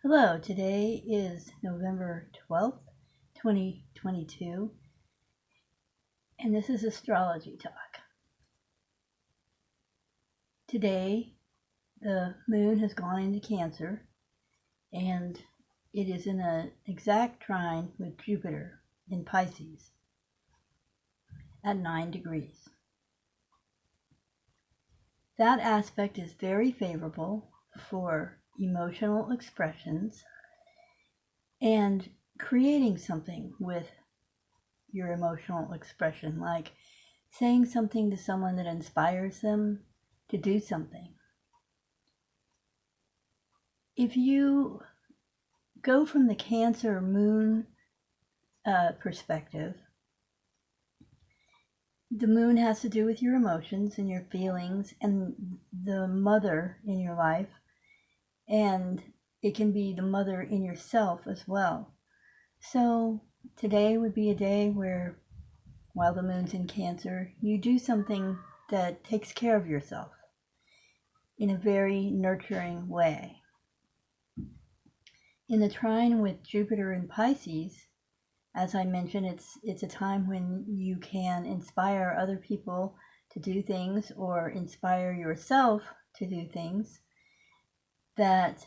Hello, today is November 12th, 2022, and this is Astrology Talk. Today, the moon has gone into Cancer, and it is in an exact trine with Jupiter in Pisces at 9 degrees. That aspect is very favorable for emotional expressions and creating something with your emotional expression, like saying something to someone that inspires them to do something. If you go from the Cancer moon perspective, the moon has to do with your emotions and your feelings and the mother in your life, and it can be the mother in yourself as well. So today would be a day where, while the moon's in Cancer, you do something that takes care of yourself in a very nurturing way. In the trine with Jupiter in Pisces, as I mentioned, it's a time when you can inspire other people to do things or inspire yourself to do things that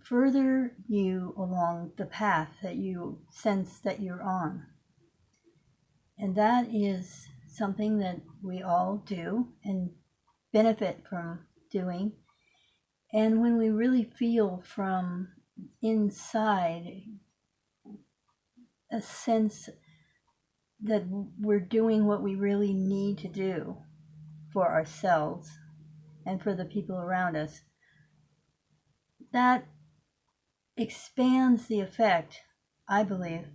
further you along the path that you sense that you're on. And that is something that we all do and benefit from doing. And when we really feel from inside a sense that we're doing what we really need to do for ourselves and for the people around us, that expands the effect, I believe,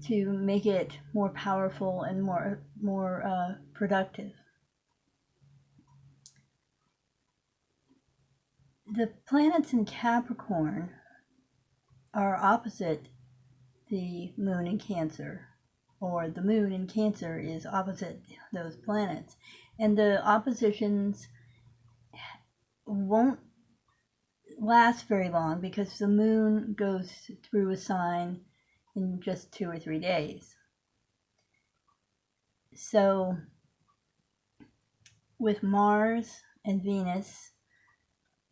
to make it more powerful and more productive. The planets in Capricorn are opposite the moon in Cancer, or the moon in Cancer is opposite those planets, and the oppositions won't last very long because the moon goes through a sign in just 2 or 3 days. So with Mars and Venus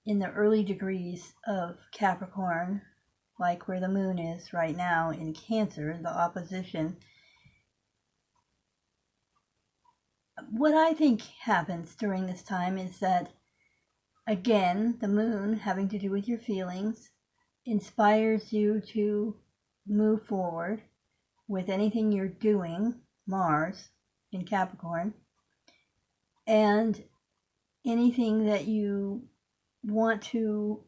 in the early degrees of Capricorn, like where the moon is right now in Cancer, the opposition, what I think happens during this time is that, again, the moon, having to do with your feelings, inspires you to move forward with anything you're doing, Mars in Capricorn, and anything that you want to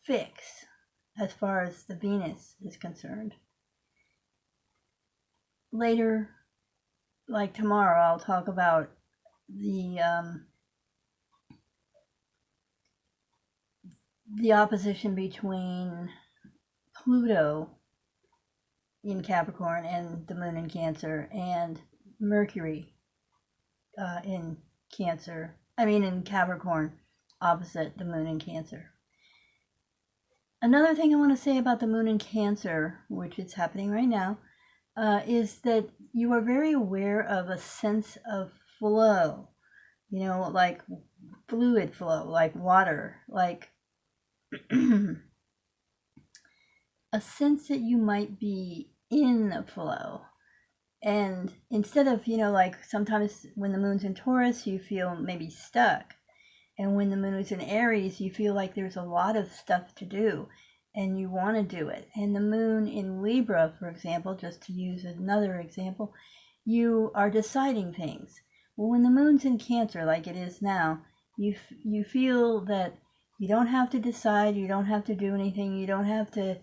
fix as far as the Venus is concerned. Later, like tomorrow, I'll talk about the opposition between Pluto in Capricorn and the moon in Cancer, and Mercury in Capricorn opposite the moon in Cancer. Another thing I want to say about the moon in Cancer, which is happening right now, is that you are very aware of a sense of flow, like fluid flow, like water, like a sense that you might be in a flow. And instead of, like sometimes when the moon's in Taurus, you feel maybe stuck. And when the moon is in Aries, you feel like there's a lot of stuff to do and you want to do it. And the moon in Libra, for example, just to use another example, you are deciding things. Well, when the moon's in Cancer, like it is now, you feel that you don't have to decide, you don't have to do anything, you don't have to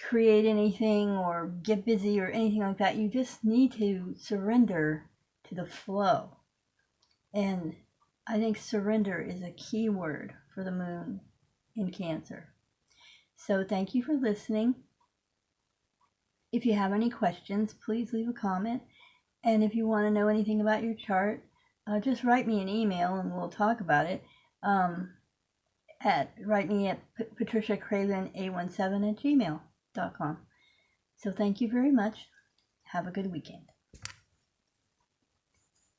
create anything or get busy or anything like that. You just need to surrender to the flow. And I think surrender is a key word for the moon in Cancer. So thank you for listening. If you have any questions, please leave a comment. And if you want to know anything about your chart, just write me an email and we'll talk about it. write me at patriciacraven817 at gmail.com. So thank you very much. Have a good weekend.